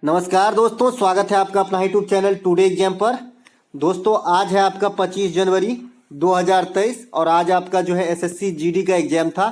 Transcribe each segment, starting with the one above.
नमस्कार दोस्तों, स्वागत है आपका अपना यूट्यूब चैनल टुडे एग्जाम पर। दोस्तों आज है आपका 25 जनवरी 2023 और आज आपका जो है एसएससी जीडी का एग्जाम था।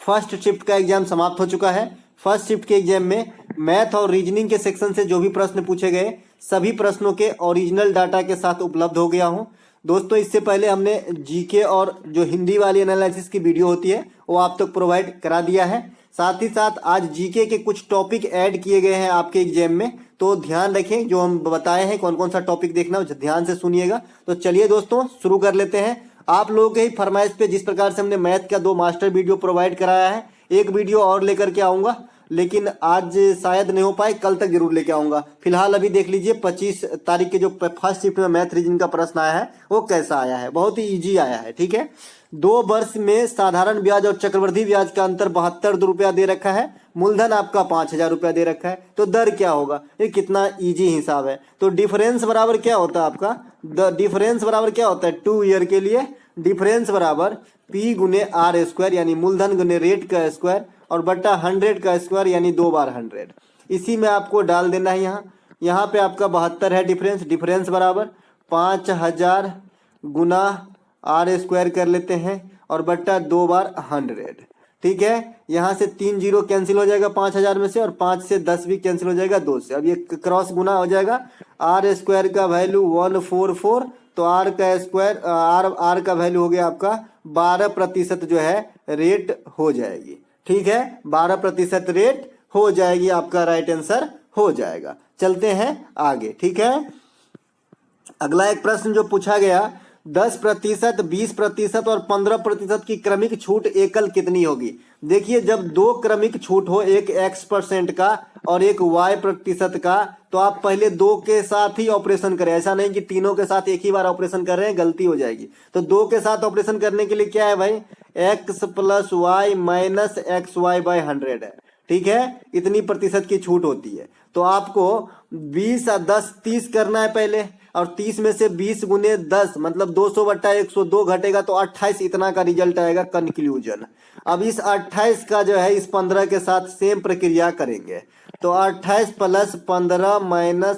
फर्स्ट शिफ्ट का एग्जाम समाप्त हो चुका है। फर्स्ट शिफ्ट के एग्जाम में मैथ और रीजनिंग के सेक्शन से जो भी प्रश्न पूछे गए सभी प्रश्नों के ओरिजिनल डाटा के साथ उपलब्ध हो गया हूँ। दोस्तों इससे पहले हमने जीके और जो हिंदी वाली एनालिसिस की वीडियो होती है वो आप तक प्रोवाइड करा दिया है। साथ ही साथ आज जीके के कुछ टॉपिक ऐड किए गए हैं आपके एग्जाम में, तो ध्यान रखें। जो हम बताए हैं कौन कौन सा टॉपिक देखना है ध्यान से सुनिएगा। तो चलिए दोस्तों शुरू कर लेते हैं। आप लोगों के ही फरमाइश पे जिस प्रकार से हमने मैथ का 2 मास्टर वीडियो प्रोवाइड कराया है, एक वीडियो और लेकर के आऊँगा, लेकिन आज शायद नहीं हो पाए, कल तक जरूर लेके आऊँगा। फिलहाल अभी देख लीजिए 25 तारीख के जो फर्स्ट शिफ्ट में मैथ रीजनिंग का प्रश्न आया है वो कैसा आया है। बहुत ही ईजी आया है, ठीक है। 2 वर्ष में साधारण ब्याज और चक्रवृद्धि ब्याज का अंतर 72 रुपया दे रखा है, मूलधन आपका 5000 रुपया दे रखा है, तो दर क्या होगा। ये कितना इजी हिसाब है। तो डिफरेंस बराबर क्या होता है आपका, डिफरेंस बराबर क्या होता है 2 ईयर के लिए, डिफरेंस बराबर P गुने आर स्क्वायर यानी मूलधन गुने रेट का स्क्वायर और बट्टा 100 का स्क्वायर यानी 2 बार 100। इसी में आपको डाल देना है। यहाँ पे आपका 72 है डिफरेंस, डिफरेंस बराबर 5000 गुना आर स्क्वायर कर लेते हैं और बट्टा 2 बार 100, ठीक है। यहाँ से 3 जीरो कैंसिल हो जाएगा 5000 में से और 5 से 10 भी कैंसिल हो जाएगा 2 से। अब ये क्रॉस गुना हो जाएगा, आर स्क्वायर का वैल्यू 144, तो आर का स्क्वायर आर का वैल्यू हो गया आपका 12% जो है रेट हो जाएगी, ठीक है। 12% रेट हो जाएगी, आपका राइट आंसर हो जाएगा। चलते हैं आगे, ठीक है। अगला एक प्रश्न जो पूछा गया, 10%, 20% और 15% की क्रमिक छूट एकल कितनी होगी। देखिए जब 2 क्रमिक छूट हो, एक X% का और एक Y% का, तो आप पहले 2 के साथ ही ऑपरेशन करें। ऐसा नहीं कि तीनों के साथ एक ही बार ऑपरेशन कर रहे हैं, गलती हो जाएगी। तो 2 के साथ ऑपरेशन करने के लिए क्या है भाई, X + Y - XY/100 है, ठीक है। इतनी प्रतिशत की छूट होती है। तो आपको 20 और 10 30 करना है पहले, और 30 में से 20 गुने 10 मतलब 200/102 घटेगा तो 28, इतना का रिजल्ट आएगा कंक्लूजन। अब इस 28 का जो है इस 15 के साथ सेम प्रक्रिया करेंगे। तो 28 + 15 -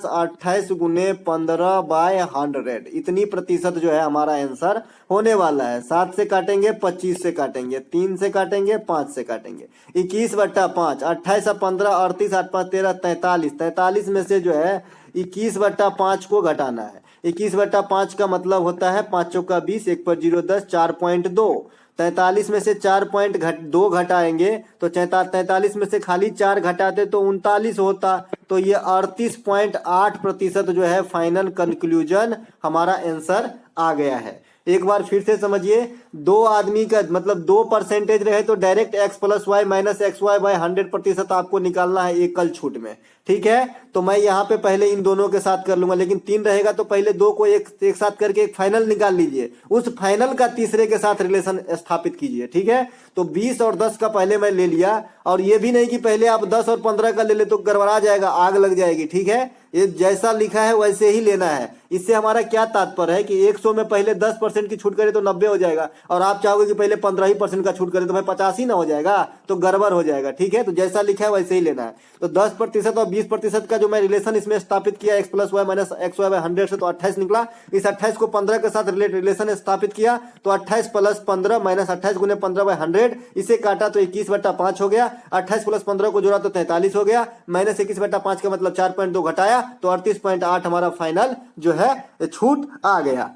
28 गुने 15/100, इतनी प्रतिशत जो है हमारा आंसर होने वाला है। 7 से काटेंगे, 25 से काटेंगे, 3 से काटेंगे, 5 से काटेंगे, 21/5, 28 और 15 38, 8 5 13 43, 43 में से जो है 21/5 को घटाना है। 21/5 का मतलब होता है 5 चौका 20, 1 पर 0 10, 4.2। 43 में से 4.2 घटाएंगे तो 43 में से खाली 4 घटाते तो 39 होता। तो ये 38.8% जो है फाइनल कंक्लूजन हमारा आंसर आ गया है। एक बार फिर से समझिए, 2 आदमी का मतलब 2% रहे तो डायरेक्ट X + Y - XY/100% आपको निकालना है एकल छूट में, ठीक है। तो मैं यहाँ पे पहले इन दोनों के साथ कर लूंगा, लेकिन 3 रहेगा तो पहले 2 को एक साथ करके एक फाइनल निकाल लीजिए, उस फाइनल का तीसरे के साथ रिलेशन स्थापित कीजिए, ठीक है। तो 20 और 10 का पहले मैं ले लिया, और ये भी नहीं कि पहले आप 10 और 15 का ले ले तो गड़बड़ा जाएगा, आग लग जाएगी, ठीक है। ये जैसा लिखा है वैसे ही लेना है। इससे हमारा क्या तात्पर्य है कि 100 में पहले 10% की छूट करे तो 90 हो जाएगा, और आप चाहोगे कि पहले 15% का छूट करे तो भाई 85 ही ना हो जाएगा, तो गड़बड़ हो जाएगा, ठीक है। तो जैसा लिखा है वैसे ही लेना है। तो 10% और 20% का जो मैं रिलेशन इसमें स्थापित किया X + Y - XY/100 से, तो 28 निकला। इस 28 को 15 के साथ रिलेशन स्थापित किया तो 28 + 15 - 28 गुने 15/100, इसे काटा तो 21/5 हो गया। 28 + 15 को जोड़ा तो 43 हो गया, -21/5 का मतलब 4.2 घटाया तो 38.8 हमारा फाइनल जो है छूट आ गया।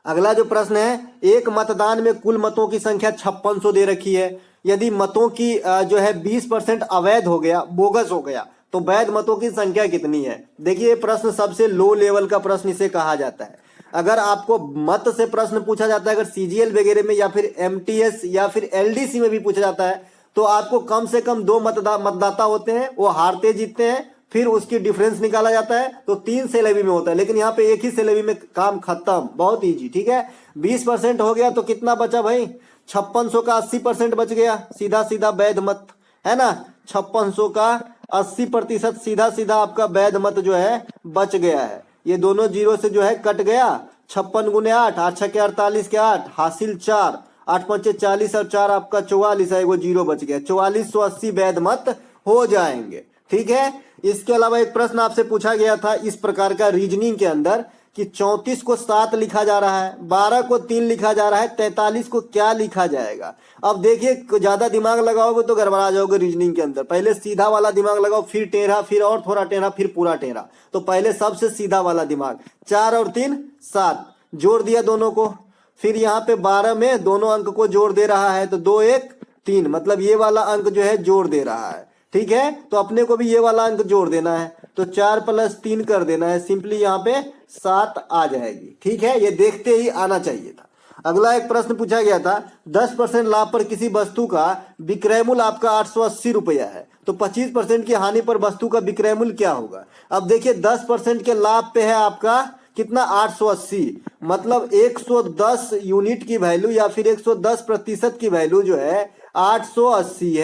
अगला जो प्रश्न है, एक मतदान में कुल मतों की संख्या 5600 दे रखी है। यदि मतों की जो है 20% अवैध हो गया, बोगस हो गया, तो वैध मतों की संख्या कितनी है। देखिए प्रश्न सबसे लो लेवल का प्रश्न इसे कहा जाता है। अगर आपको मत से प्रश्न पूछा जाता है, अगर सीजीएल वगैरह में या फिर एमटीएस या फिर एलडीसी में भी पूछा जाता है, तो आपको कम से कम 2 मतदाता होते हैं, वो हारते जीतते हैं, फिर उसकी डिफरेंस निकाला जाता है, तो 3 सिलेबी में होता है। लेकिन यहाँ पे एक ही सिलेबी में काम खत्म, बहुत इजी, ठीक है। 20% हो गया तो कितना बचा भाई, 5600 का 80% बच गया, सीधा सीधा वैध मत है ना। 5600 का 80% सीधा सीधा आपका वैध मत जो है बच गया है। ये दोनों जीरो से जो है कट गया। 56 गुने 8, 8 6 के 48 के 8, हासिल 4, 8 5 40 और 4 आपका 44 है, वो जीरो बच गया। 4480 वैध मत हो जाएंगे, ठीक है। इसके अलावा एक प्रश्न आपसे पूछा गया था इस प्रकार का रीजनिंग के अंदर कि 34 को 7 लिखा जा रहा है, 12 को 3 लिखा जा रहा है, 43 को क्या लिखा जाएगा। अब देखिए ज्यादा दिमाग लगाओगे तो गड़बड़ा जाओगे रीजनिंग के अंदर। पहले सीधा वाला दिमाग लगाओ, फिर टेढ़ा, फिर और थोड़ा टेढ़ा, फिर पूरा टेढ़ा। तो पहले सबसे सीधा वाला दिमाग, 4 और 3 7, जोड़ दिया दोनों को। फिर यहाँ पे 12 में दोनों अंक को जोड़ दे रहा है, तो 2 1 3, मतलब ये वाला अंक जो है जोड़ दे रहा है। ठीक है, तो अपने को भी ये वाला अंक जोड़ देना है, तो 4 + 3 कर देना है। सिंपली यहाँ पे 7 आ जाएगी। ठीक है, ये देखते ही आना चाहिए था। अगला एक प्रश्न पूछा गया था, 10% लाभ पर किसी वस्तु का विक्रय मूल्य आपका 880 रुपया है, तो 25% की हानि पर वस्तु का विक्रय मूल्य क्या होगा। अब देखिए 10% के लाभ पे है आपका कितना, 880, मतलब 110 यूनिट की वैल्यू या फिर 110% की वैल्यू जो है 880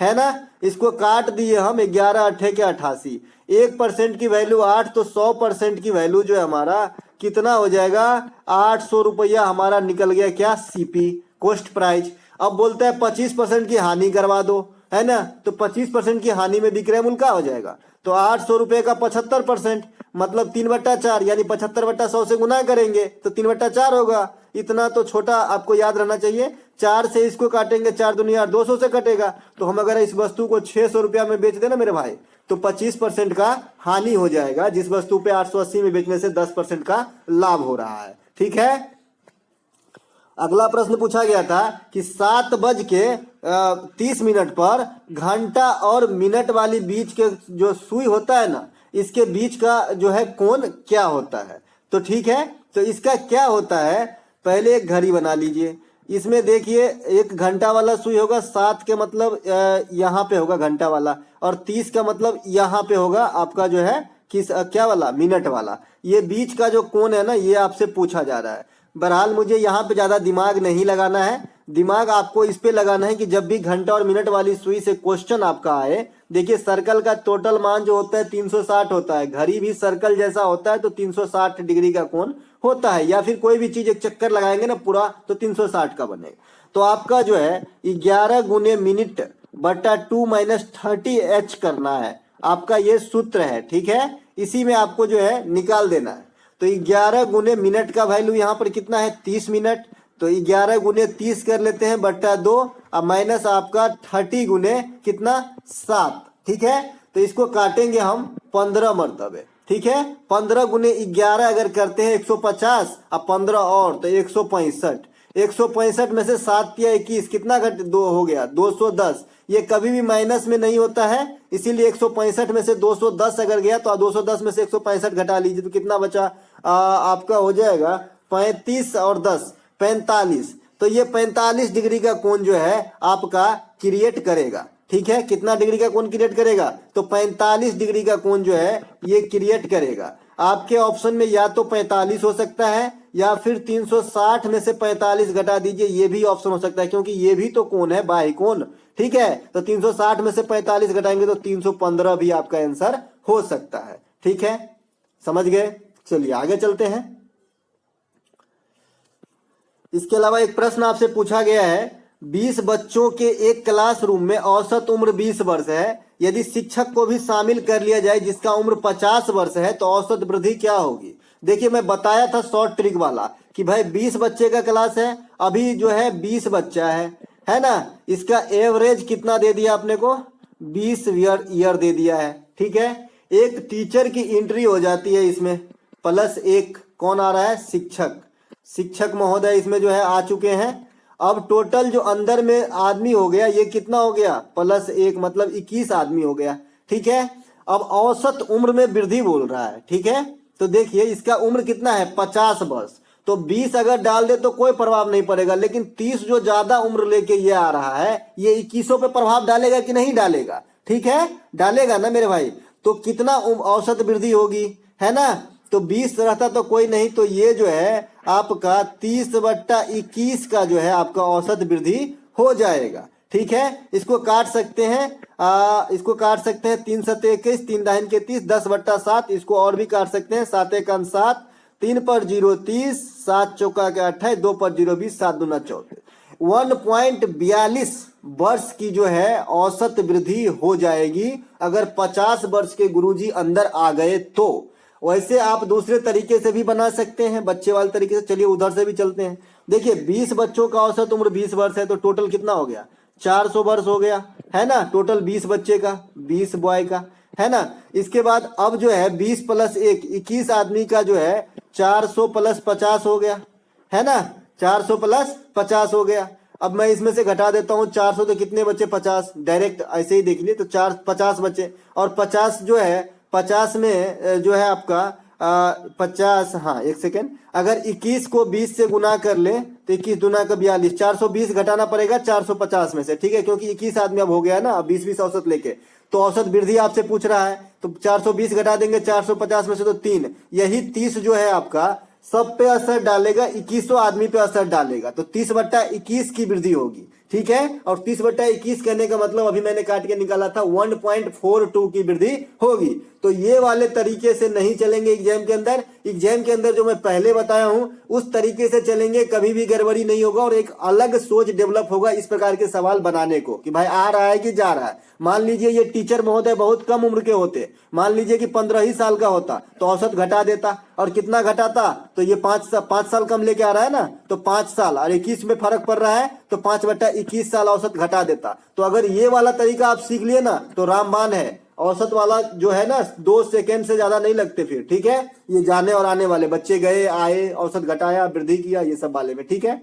है ना। इसको काट दिए हम, 11 8 के 88, 1% की वैल्यू 8, तो 100% की वैल्यू जो है हमारा कितना हो जाएगा, 800 रुपया हमारा निकल गया क्या, सीपी, कॉस्ट प्राइस। अब बोलता है 25% की हानि करवा दो, है ना, तो 25% की हानि में विक्रय मूल्य क्या हो जाएगा, तो 800 रुपये का 75%, मतलब 3/4, यानी 75/100 से गुना करेंगे तो 3/4 होगा। इतना तो छोटा आपको याद रहना चाहिए। 4 से इसको काटेंगे, 4 दूनी 8, 200 से कटेगा। तो हम अगर इस वस्तु को 600 रुपया में बेच देना मेरे भाई, तो 25% का हानि हो जाएगा, जिस वस्तु पे 880 में बेचने से 10% का लाभ हो रहा है। ठीक है, अगला प्रश्न पूछा गया था कि 7:30 पर घंटा और मिनट वाली बीच के जो सुई होता है ना, इसके बीच का जो है कोण क्या होता है। तो ठीक है, तो इसका क्या होता है, पहले एक घड़ी बना लीजिए। इसमें देखिए एक घंटा वाला सुई होगा, 7 के मतलब यहाँ पे होगा घंटा वाला, और 30 का मतलब यहाँ पे होगा आपका जो है किस क्या वाला, मिनट वाला। ये बीच का जो कोण है ना, ये आपसे पूछा जा रहा है। बहरहाल मुझे यहाँ पे ज्यादा दिमाग नहीं लगाना है, दिमाग आपको इस पे लगाना है कि जब भी घंटा और मिनट वाली सुई से क्वेश्चन आपका आए, देखिए सर्कल का टोटल मान जो होता है 360 होता है, घड़ी भी सर्कल जैसा होता है, तो 360 डिग्री का कोण होता है, या फिर कोई भी चीज एक चक्कर लगाएंगे ना पूरा, तो 360 का बनेगा। तो आपका जो है 11 गुने मिनट बटा 2 - 30h करना है, आपका ये सूत्र है। ठीक है, इसी में आपको जो है निकाल देना है। तो 11 गुने मिनट का वैल्यू यहाँ पर कितना है, 30 मिनट, तो 11 गुने 30 कर लेते हैं बटा 2, अब माइनस आपका 30 गुने कितना, 7। ठीक है, तो इसको काटेंगे हम 15 मरतबे। ठीक है, 15 गुने 11 अगर करते हैं 150, अब 15 और तो 165, 165 में से 7 या 21 कितना घट, 2 हो गया, 210। ये कभी भी माइनस में नहीं होता है, इसीलिए 165 में से 210 अगर गया तो 210 में से 165 घटा लीजिए, तो कितना बचा, आपका हो जाएगा 35 और 10 45। तो ये 45 डिग्री का कोण जो है आपका क्रिएट करेगा। ठीक है, कितना डिग्री का कोण क्रिएट करेगा, तो 45 डिग्री का कोण जो है ये क्रिएट करेगा। आपके ऑप्शन में या तो 45 हो सकता है, या फिर 360 में से 45 घटा दीजिए, ये भी ऑप्शन हो सकता है, क्योंकि ये भी तो कोण है, बाह्य कोण। ठीक है, तो 360 में से 45 घटाएंगे तो 315 भी आपका आंसर हो सकता है। ठीक है, समझ गए, चलिए आगे चलते हैं। इसके अलावा एक प्रश्न आपसे पूछा गया है, 20 बच्चों के एक क्लासरूम में औसत उम्र 20 वर्ष है, यदि शिक्षक को भी शामिल कर लिया जाए जिसका उम्र 50 वर्ष है, तो औसत वृद्धि क्या होगी। देखिए मैं बताया था शॉर्ट ट्रिक वाला कि भाई 20 बच्चे का क्लास है, अभी जो है 20 बच्चा है ना, इसका एवरेज कितना दे दिया आपने को, 20 ईयर दे दिया है। ठीक है, एक टीचर की एंट्री हो जाती है इसमें, +1 कौन आ रहा है, शिक्षक महोदय इसमें जो है आ चुके हैं। अब टोटल जो अंदर में आदमी हो गया, ये कितना हो गया, +1 मतलब 21 आदमी हो गया। ठीक है, अब औसत उम्र में वृद्धि बोल रहा है। ठीक है, तो देखिए इसका उम्र कितना है, 50 वर्ष, तो 20 अगर डाल दे तो कोई प्रभाव नहीं पड़ेगा, लेकिन 30 जो ज्यादा उम्र लेके ये आ रहा है, ये 21 पे प्रभाव डालेगा कि नहीं डालेगा। ठीक है, डालेगा ना मेरे भाई, तो कितना औसत वृद्धि होगी, है ना, तो 20 रहता तो कोई नहीं, तो ये जो है आपका 30/21 का जो है आपका औसत वृद्धि हो जाएगा। ठीक है, इसको काट सकते हैं, इसको काट सकते हैं, 3 × 21, 3 × 30, 10/7, इसको और भी काट सकते हैं, 7 × 7, 3 पर 0 30, 7 × 4 28, 2 पर 0 20, 7 × 2 = 34। 1.42 वर्ष की जो है औसत वृद्धि हो जाएगी अगर 50 वर्ष के गुरुजी अंदर आ गए तो। वैसे आप दूसरे तरीके से भी बना सकते हैं, बच्चे वाले तरीके से। चलिए उधर से भी चलते हैं। देखिए 20 बच्चों का औसत उम्र 20 वर्ष है, तो टोटल कितना हो गया? 400 वर्ष हो गया, है ना। टोटल 20 बच्चे का, 20 बॉय का, है ना। इसके बाद अब जो है 20 + 1 21 आदमी का जो है 400 + 50 हो गया, है ना। 400 + 50 हो गया। अब मैं इसमें से घटा देता हूं 400 तो कितने बचे? 50। डायरेक्ट ऐसे ही देख लिए तो 50 बचे। और 50 जो है 50 में जो है आपका 50, हाँ एक सेकेंड, अगर 21 को 20 से गुना कर ले तो 21 दूना का 42, 420 घटाना पड़ेगा 450 में से, ठीक है, क्योंकि 21 आदमी अब हो गया ना, अब 20-20 औसत लेके। तो औसत वृद्धि आपसे पूछ रहा है, तो 420 घटा देंगे 450 में से तो 3, यही 30 जो है आपका सब पे असर डालेगा, 2100 आदमी पे असर डालेगा, तो 30/21 की वृद्धि होगी, ठीक है। और 30/21 कहने का मतलब अभी मैंने काट के निकाला था 1.42 की वृद्धि होगी। तो ये वाले तरीके से नहीं चलेंगे एग्जाम के अंदर। एग्जाम के अंदर जो मैं पहले बताया हूं उस तरीके से चलेंगे, कभी भी गड़बड़ी नहीं होगा और एक अलग सोच डेवलप होगा इस प्रकार के सवाल बनाने को, कि भाई आ रहा है कि जा रहा है। मान लीजिए ये टीचर महोदय बहुत कम उम्र के होते, मान लीजिए कि 15 ही साल का होता, तो औसत घटा देता। और कितना घटाता? तो ये 5 साल कम लेके आ रहा है ना, तो 5 साल और 21 में फर्क पड़ रहा है, तो 5/21 साल औसत घटा देता। तो अगर ये वाला तरीका आप सीख लिए ना तो रामबाण है। औसत वाला जो है ना 2 सेकेंड से ज्यादा नहीं लगते फिर, ठीक है। ये जाने और आने वाले बच्चे गए आए, औसत घटाया, वृद्धि किया, ये सब वाले में, ठीक है।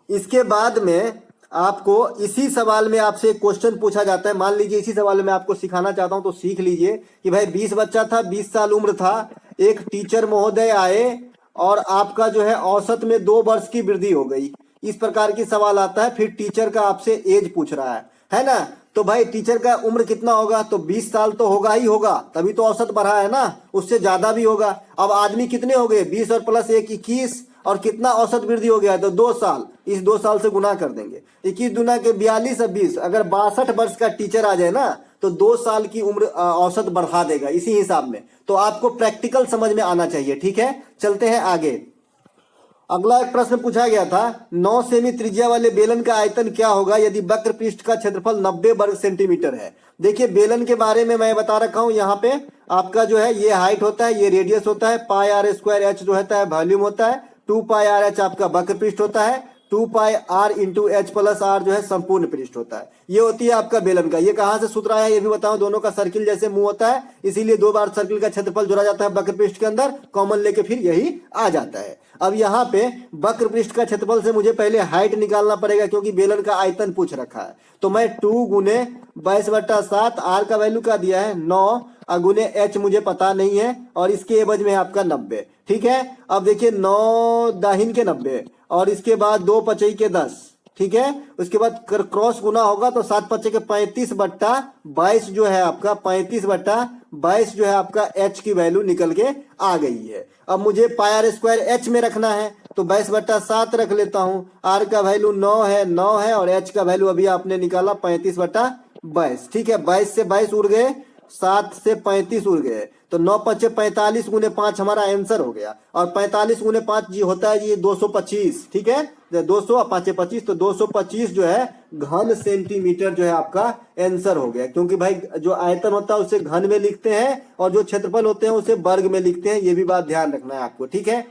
इसके बाद में आपको इसी सवाल में आपसे एक क्वेश्चन पूछा जाता है। मान लीजिए इसी सवाल में आपको सिखाना चाहता हूं, तो सीख लीजिए कि भाई 20 बच्चा था, 20 साल उम्र था, एक टीचर महोदय आए और आपका जो है औसत में 2 वर्ष की वृद्धि हो गई। इस प्रकार की सवाल आता है। फिर टीचर का आपसे एज पूछ रहा है ना। तो भाई टीचर का उम्र कितना होगा? तो 20 साल तो होगा ही होगा, तभी तो औसत बढ़ा है ना, उससे ज्यादा भी होगा। अब आदमी कितने हो गए? 20 और +1 21, और कितना औसत वृद्धि हो गया? तो 2 साल, इस 2 साल से गुना कर देंगे। 21 दूना के 42 और 20, अगर 62 वर्ष का टीचर आ जाए ना तो 2 साल की उम्र औसत बढ़ा देगा इसी हिसाब में। तो आपको प्रैक्टिकल समझ में आना चाहिए, ठीक है। चलते हैं आगे। अगला एक प्रश्न पूछा गया था, 9 सेमी त्रिज्या वाले बेलन का आयतन क्या होगा यदि वक्र पृष्ठ का क्षेत्रफल 90 वर्ग सेंटीमीटर है। देखिए बेलन के बारे में मैं बता रखा हूं। यहाँ पे आपका जो है ये हाइट होता है, ये रेडियस होता है, πr² h जो होता है वॉल्यूम होता है, 2πr h आपका वक्र पृष्ठ होता है, 2πr × h + r जो है संपूर्ण पृष्ठ होता है। ये होती है आपका बेलन का। ये कहां से सूत्र आया है ये भी बताऊं। दोनों का सर्किल जैसे मुंह होता है, इसीलिए 2 बार सर्किल का क्षेत्रफल जोड़ा जाता है वक्र पृष्ठ के अंदर, कॉमन लेके फिर यही आ जाता है। अब यहाँ पे वक्र पृष्ठ का क्षेत्रफल से मुझे पहले हाइट निकालना पड़ेगा, क्योंकि बेलन का आयतन पूछ रखा है। तो मैं 2 × 22/7, आर का वैल्यू का दिया है 9, गुने h मुझे पता नहीं है, और इसके एवज में आपका 90, ठीक है। अब देखिए 9 दाहिन के 90, और इसके बाद 2 पचई के 10, ठीक है। उसके बाद क्रॉस गुना होगा तो 7 पचे के 35/22 जो है आपका 35/22 जो है आपका h की वैल्यू निकल के आ गई है। अब मुझे πr² h में रखना है, तो 22/7 रख लेता हूं। r का वैल्यू 9 है, और h का वैल्यू अभी आपने निकाला 35/22, ठीक है। 22 से 22 उड़ गए, 7 से 35 उड़ गए, तो 9 पचे 45 × 5 हमारा आंसर हो गया। और 45 × 5 जी होता है जी 225, ठीक है। 200 और 5 25, तो 225 जो है घन सेंटीमीटर जो है आपका आंसर हो गया। क्योंकि भाई जो आयतन होता है उसे घन में लिखते हैं, और जो क्षेत्रफल होते हैं उसे वर्ग में लिखते हैं। ये भी बात ध्यान रखना है आपको, ठीक है।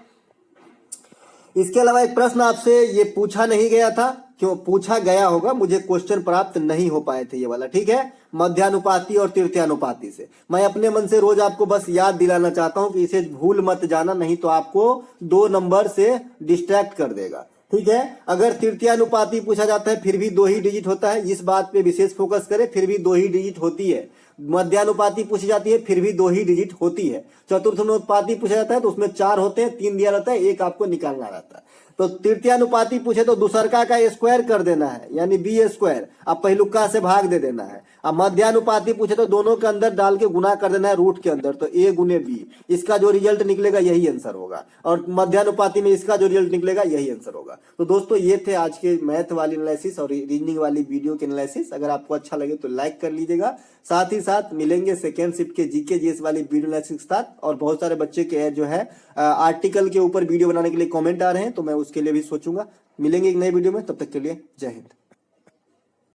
इसके अलावा एक प्रश्न आपसे ये पूछा नहीं गया था, क्यों पूछा गया होगा, मुझे क्वेश्चन प्राप्त नहीं हो पाए थे ये वाला, ठीक है। मध्यानुपाती और तृतीयानुपाती से मैं अपने मन से रोज आपको बस याद दिलाना चाहता हूं कि इसे भूल मत जाना, नहीं तो आपको 2 नंबर से डिस्ट्रैक्ट कर देगा, ठीक है। अगर तृतीयानुपाती पूछा जाता है फिर भी 2 ही डिजिट होता है, इस बात पे विशेष फोकस करें, फिर भी 2 ही डिजिट होती है। मध्यानुपाती पूछी जाती है फिर भी 2 ही डिजिट होती है। चतुर्थानुपाती पूछा जाता है तो उसमें 4 होते हैं, 3 दिया रहता है, 1 आपको निकालना रहता है। तो तृतीयानुपाती पूछे तो दूसरका का स्क्वायर कर देना है, यानी b², अब पहलुका से भाग दे देना है। अब मध्यानुपाती पूछे तो दोनों के अंदर डाल के गुना कर देना है रूट के अंदर, तो a गुने b, इसका जो रिजल्ट निकलेगा यही आंसर होगा, और मध्यानुपाती में इसका जो रिजल्ट निकलेगा यही आंसर होगा। तो दोस्तों ये थे आज के मैथ वाली एनालिसिस और रीजनिंग वाली वीडियो के एनालिसिस। अगर आपको अच्छा लगे तो लाइक कर लीजिएगा। साथ ही साथ मिलेंगे सेकेंड शिफ्ट के जीके जीएस वाली वीडियो एनालिसिस के साथ। और बहुत सारे बच्चे के जो है आर्टिकल के ऊपर वीडियो बनाने के लिए कमेंट आ रहे हैं, तो मैं उसके लिए भी सोचूंगा। मिलेंगे एक नई वीडियो में, तब तक के लिए जय हिंद।